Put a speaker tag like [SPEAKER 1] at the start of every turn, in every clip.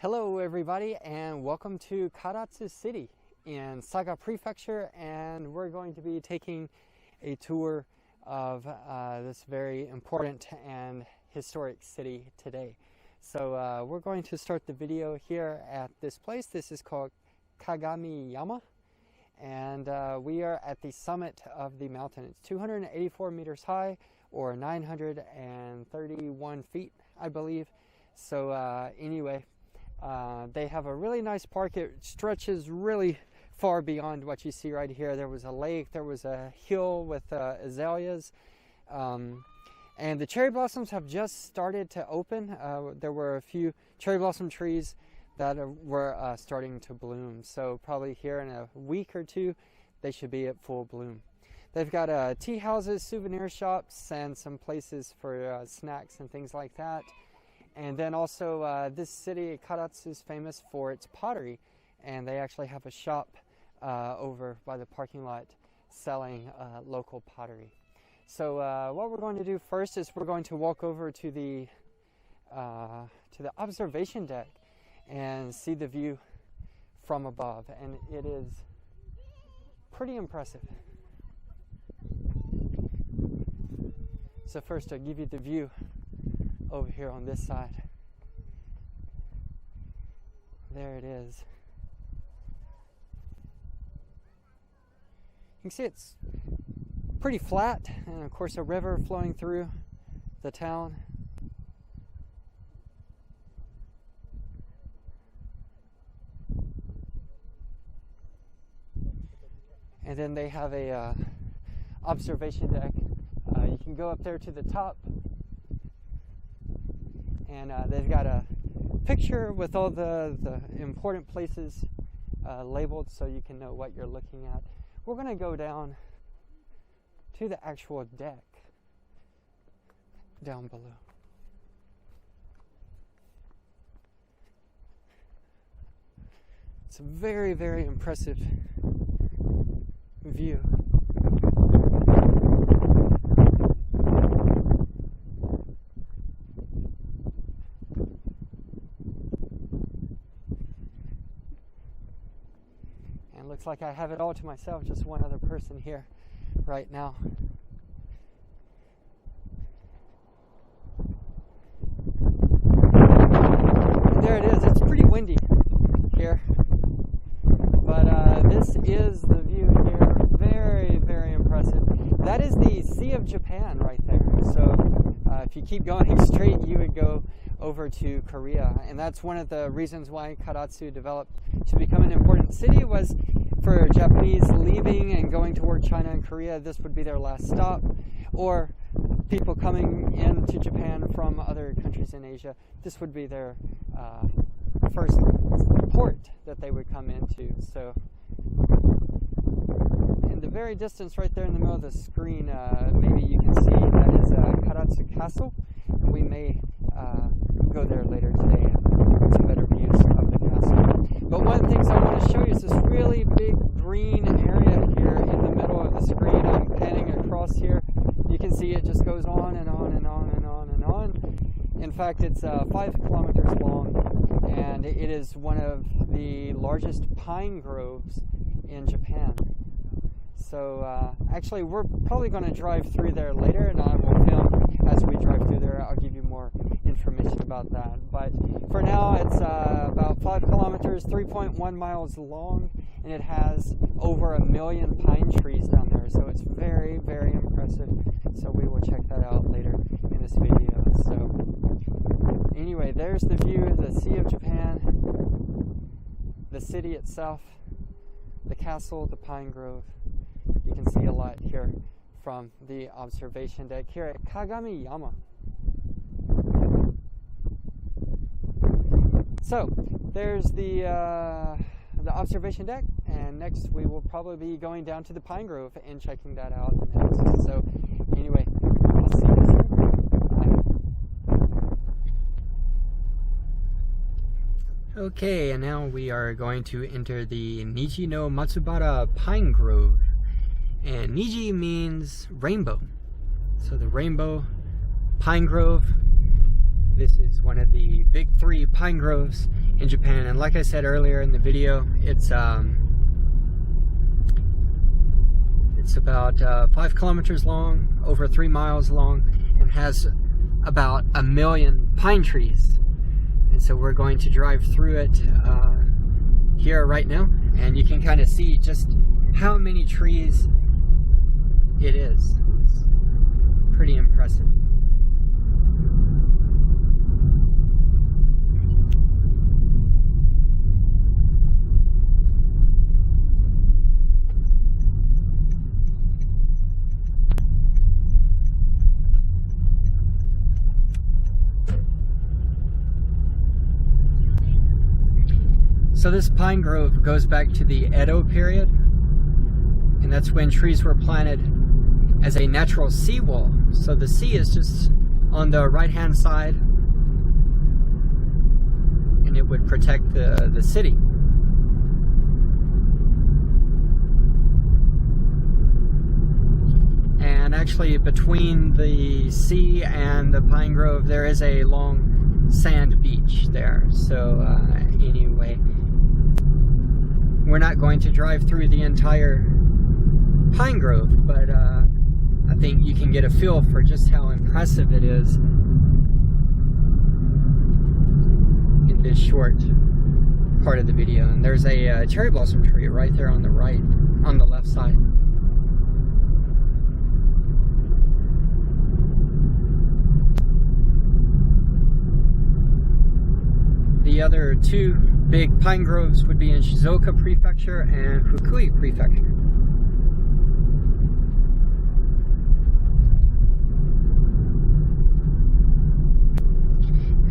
[SPEAKER 1] Hello everybody and welcome to Karatsu City in Saga Prefecture, and we're going to be taking a tour of this very important and historic city today. So we're going to start the video here at this place. This is called Kagami, and we are at the summit of the mountain. It's 284 meters high, or 931 feet, I believe. So anyway, they have a really nice park. It stretches really far beyond what you see right here. There was a lake, there was a hill with azaleas, and the cherry blossoms have just started to open. There were a few cherry blossom trees that were starting to bloom, so probably here in a week or two they should be at full bloom. They've got tea houses, souvenir shops, and some places for snacks and things like that. And then also this city, Karatsu, is famous for its pottery, and they actually have a shop over by the parking lot selling local pottery. So what we're going to do first is we're going to walk over to the observation deck and see the view from above, and it is pretty impressive. So first I'll give you the view over here on this side. There it is. You can see it's pretty flat, and of course a river flowing through the town. And then they have a observation deck. You can go up there to the top, and they've got a picture with all the important places labeled so you can know what you're looking at. We're going to go down to the actual deck down below. It's a very, very impressive view. Looks like I have it all to myself, just one other person here right now. And there it is. It's pretty windy here, but this is the view here. Very, very impressive. That is the Sea of Japan right there. So if you keep going straight, you would go over to Korea, and that's one of the reasons why Karatsu developed to become an important city. Was for Japanese leaving and going toward China and Korea, this would be their last stop, or people coming into Japan from other countries in Asia, this would be their first port that they would come into. So in the very distance right there in the middle of the screen, maybe you can see that is Karatsu Castle. We may go there later today and get some better views of the castle. But one of the things I want to show you is this really big green area here in the middle of the screen. I'm panning across here. You can see it just goes on and on and on and on and on. In fact, it's 5 kilometers long, and it is one of the largest pine groves in Japan. So actually we're probably going to drive through there later, and I will film as we drive through there. I'll give you more information about that. But for now, it's about 5 kilometers, 3.1 miles long, and it has over 1 million pine trees down there. So it's very, very impressive. So we will check that out later in this video. So anyway, there's the view of the Sea of Japan, the city itself, the castle, the pine grove. You can see a lot here from the observation deck here at Kagami. So there's the observation deck, and next we will probably be going down to the pine grove and checking that out next. So anyway, I'll see you soon. Bye. Okay, and now we are going to enter the Niji no Matsubara pine grove. And Niji means rainbow. So the rainbow pine grove This is one of the big 3 pine groves in Japan, and like I said earlier in the video, it's about 5 kilometers long, over 3 miles long, and has about 1 million pine trees. And so we're going to drive through it here right now, and you can kind of see just how many trees it is. It's pretty impressive. So this pine grove goes back to the Edo period, and that's when trees were planted as a natural seawall. So the sea is just on the right-hand side, and it would protect the city. And actually between the sea and the pine grove there is a long sand beach there. So anyway, we're not going to drive through the entire pine grove, but I think you can get a feel for just how impressive it is in this short part of the video. And there's a cherry blossom tree right there on the right, on the left side. The other 2 big pine groves would be in Shizuoka Prefecture and Fukui Prefecture.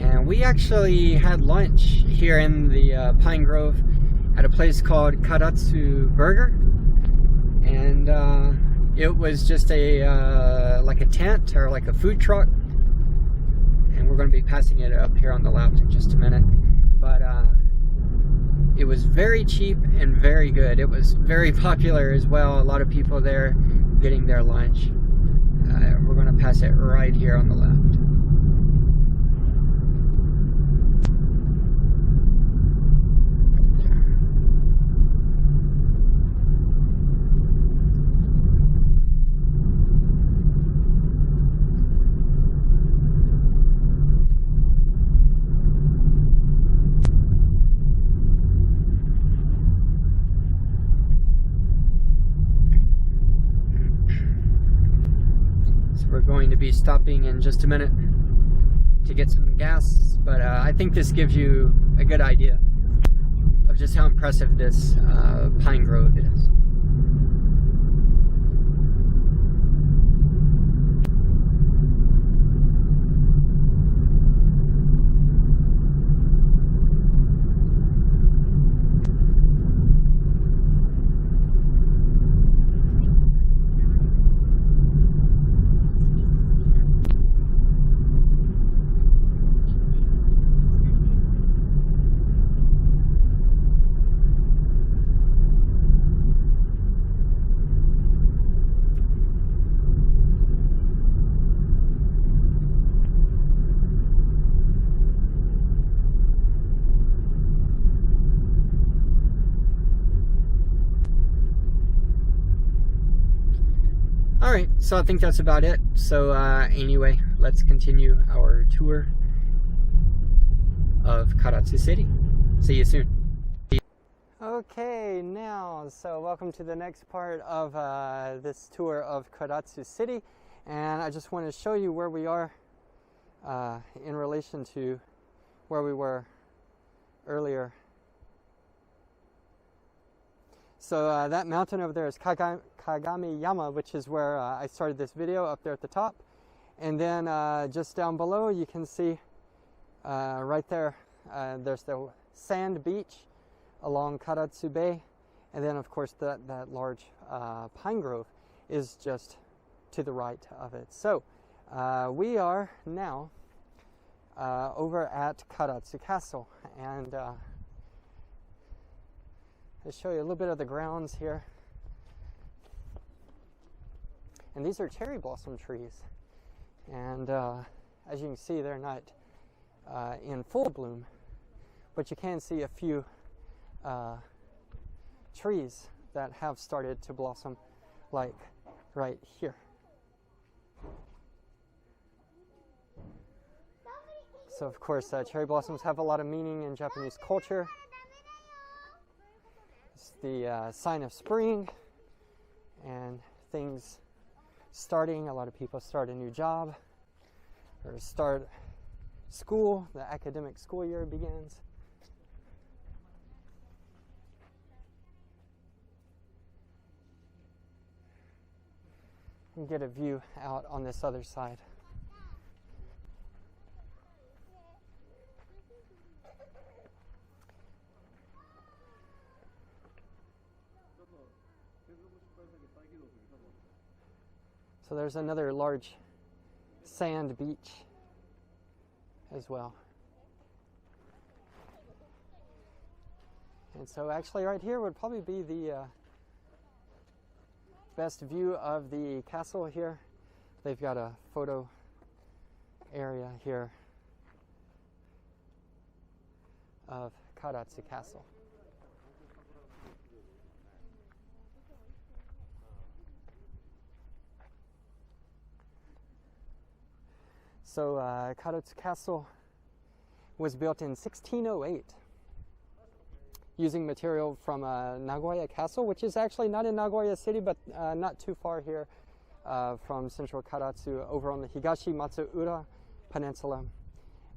[SPEAKER 1] And we actually had lunch here in the pine grove at a place called Karatsu Burger, and it was just a like a tent or like a food truck, and we're going to be passing it up here on the left in just a minute. But it was very cheap and very good. It was very popular as well. A lot of people there getting their lunch. We're going to pass it right here on the left. We're going to be stopping in just a minute to get some gas, but I think this gives you a good idea of just how impressive this pine grove is. Alright, so I think that's about it. So anyway, let's continue our tour of Karatsu City. See you soon. Okay, so welcome to the next part of this tour of Karatsu City, and I just want to show you where we are in relation to where we were earlier. So that mountain over there is Kagami Yama, which is where I started this video, up there at the top. And then just down below you can see right there, there's the sand beach along Karatsu Bay. And then of course that large pine grove is just to the right of it. So we are now over at Karatsu Castle, and I'll show you a little bit of the grounds here. And these are cherry blossom trees, and as you can see, they're not in full bloom, but you can see a few trees that have started to blossom, like right here. So of course, cherry blossoms have a lot of meaning in Japanese culture. It's the sign of spring and things starting. A lot of people start a new job or start school. The academic school year begins. You can get a view out on this other side. So there's another large sand beach as well. And so actually right here would probably be the best view of the castle here. They've got a photo area here of Karatsu Castle. So Karatsu Castle was built in 1608 using material from Nagoya Castle, which is actually not in Nagoya City, but not too far here from central Karatsu, over on the Higashi Matsubara Peninsula.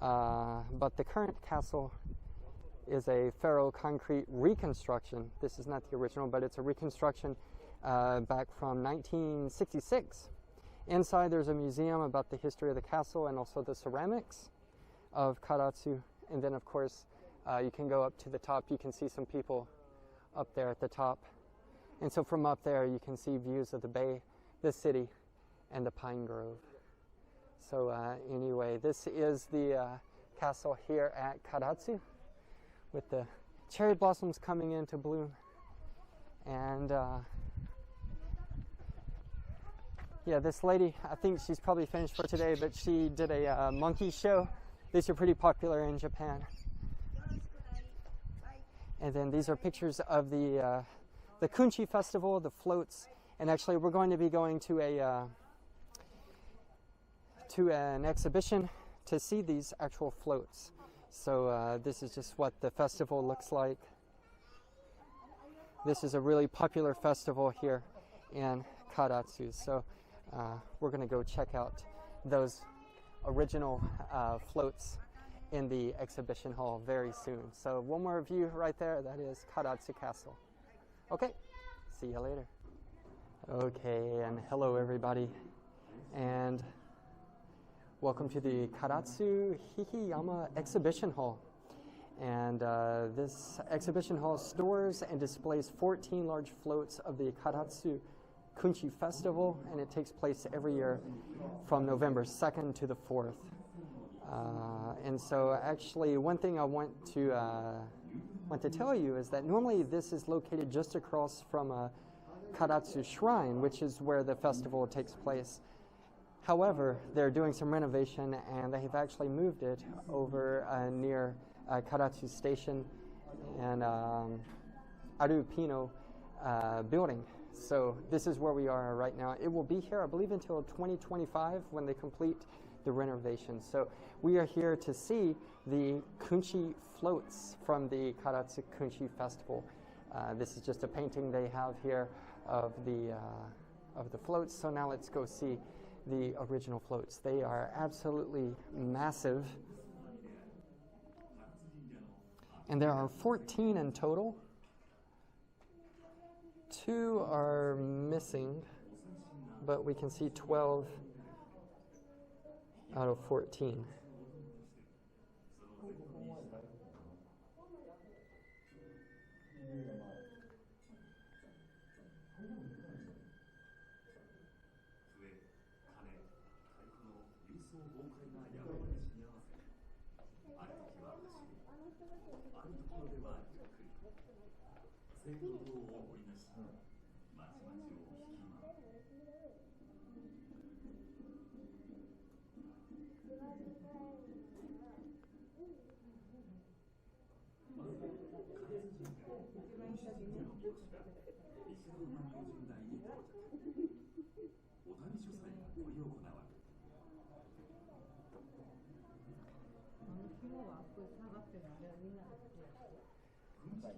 [SPEAKER 1] But the current castle is a ferro-concrete reconstruction. This is not the original, but it's a reconstruction back from 1966. Inside there's a museum about the history of the castle and also the ceramics of Karatsu. And then of course you can go up to the top. You can see some people up there at the top. And so from up there you can see views of the bay, the city, and the pine grove. So anyway, this is the castle here at Karatsu with the cherry blossoms coming into bloom. And yeah, this lady, I think she's probably finished for today, but she did a monkey show. These are pretty popular in Japan. And then these are pictures of the Kunchi Festival, the floats. And actually, we're going to be going to an exhibition to see these actual floats. So this is just what the festival looks like. This is a really popular festival here in Karatsu. So we're going to go check out those original floats in the exhibition hall very soon. So one more view right there, that is Karatsu Castle. Okay, see you later. Okay, and hello everybody, and welcome to the Karatsu Hikiyama exhibition hall. And this exhibition hall stores and displays 14 large floats of the Karatsu Kunchi Festival, and it takes place every year from November 2nd to the 4th. And so actually one thing I want to tell you is that normally this is located just across from Karatsu Shrine, which is where the festival takes place. However, they're doing some renovation and they've actually moved it over near Karatsu Station and Arupino building. So this is where we are right now. It will be here, I believe, until 2025 when they complete the renovation. So we are here to see the Kunchi floats from the Karatsu Kunchi Festival. This is just a painting they have here of the floats. So now let's go see the original floats. They are absolutely massive. And there are 14 in total. 2 are missing, but we can see 12 out of 14.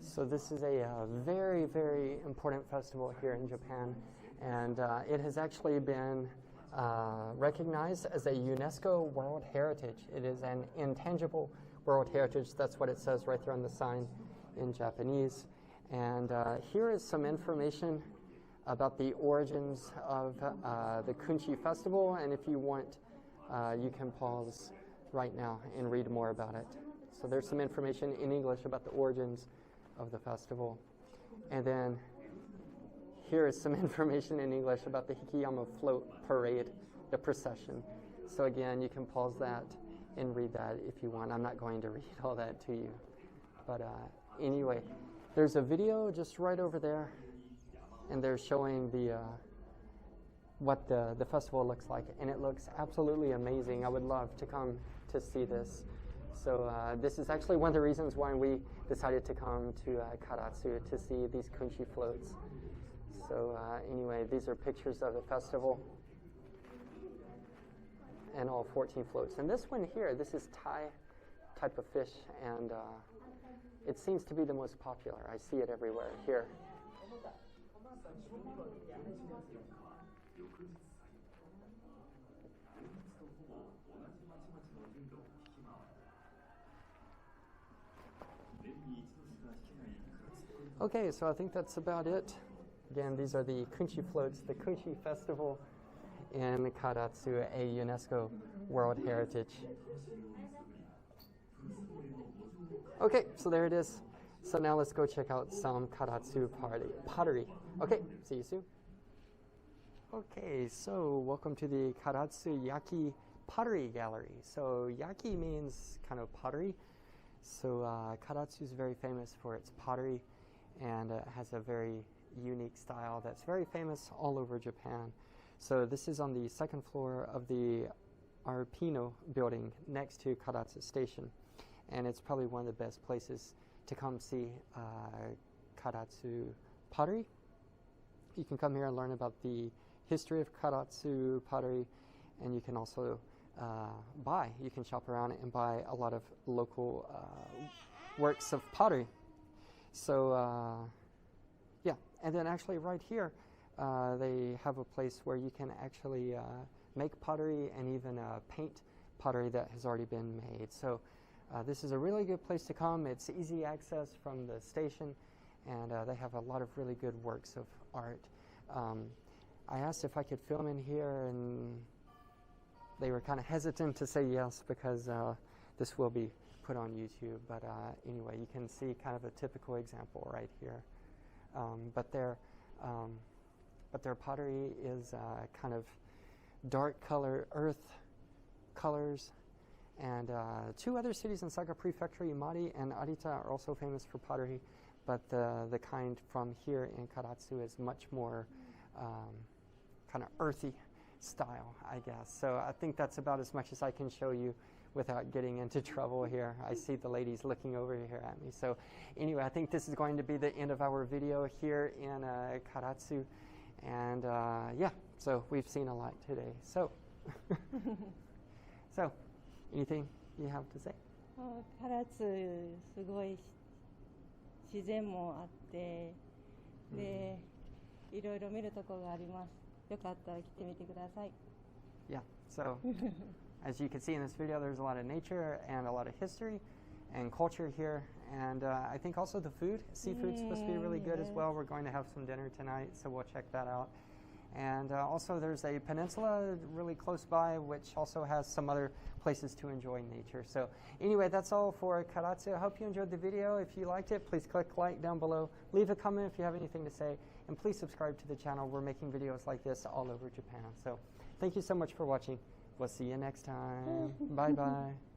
[SPEAKER 1] So this is a very, very important festival here in Japan, and it has actually been recognized as a UNESCO World Heritage. It is an intangible World Heritage. That's what it says right there on the sign in Japanese. And here is some information about the origins of the Kunchi Festival, and if you want, you can pause right now and read more about it. So there's some information in English about the origins of the festival. And then here is some information in English about the Hikiyama float parade, the procession. So again, you can pause that and read that if you want. I'm not going to read all that to you. But anyway, there's a video just right over there, and they're showing the what the festival looks like, and it looks absolutely amazing. I would love to come to see this. So this is actually one of the reasons why we decided to come to Karatsu to see these Kunchi floats. So anyway, these are pictures of the festival and all 14 floats. And this one here, this is Thai type of fish, and it seems to be the most popular. I see it everywhere here. Okay, so I think that's about it. Again, these are the Kunchi floats, the Kunchi Festival in Karatsu, a UNESCO World Heritage. Okay, so there it is. So now let's go check out some Karatsu pottery. Okay, see you soon. Okay, so welcome to the Karatsu Pottery Gallery. So yaki means kind of pottery. So Karatsu is very famous for its pottery, and has a very unique style that's very famous all over Japan. So this is on the second floor of the Arpino building next to Karatsu Station, and it's probably one of the best places to come see Karatsu pottery. You can come here and learn about the history of Karatsu pottery, and you can also you can shop around and buy a lot of local works of pottery. So yeah, and then actually right here they have a place where you can actually make pottery and even paint pottery that has already been made. So this is a really good place to come. It's easy access from the station, and they have a lot of really good works of art. I asked if I could film in here, and they were kind of hesitant to say yes because this will be put on YouTube. But anyway, you can see kind of a typical example right here. But their pottery is kind of dark color, earth colors. And two other cities in Saga Prefecture, Imari and Arita, are also famous for pottery. But the kind from here in Karatsu is much more kind of earthy style, I guess. So I think that's about as much as I can show you without getting into trouble here. I see the ladies looking over here at me. So anyway, I think this is going to be the end of our video here in Karatsu. And yeah, so we've seen a lot today. So, so anything you have to say?
[SPEAKER 2] 唐津すごい自然もあって、で、いろいろ見るところがあります。よかったら来てみてください。
[SPEAKER 1] Yeah, so as you can see in this video, there's a lot of nature and a lot of history and culture here. And I think also the food, seafood's supposed to be really good as well. We're going to have some dinner tonight, so we'll check that out. And also there's a peninsula really close by, which also has some other places to enjoy nature. So anyway, that's all for Karatsu. I hope you enjoyed the video. If you liked it, please click like down below. Leave a comment if you have anything to say. And please subscribe to the channel. We're making videos like this all over Japan. So thank you so much for watching. We'll see you next time. Bye-bye.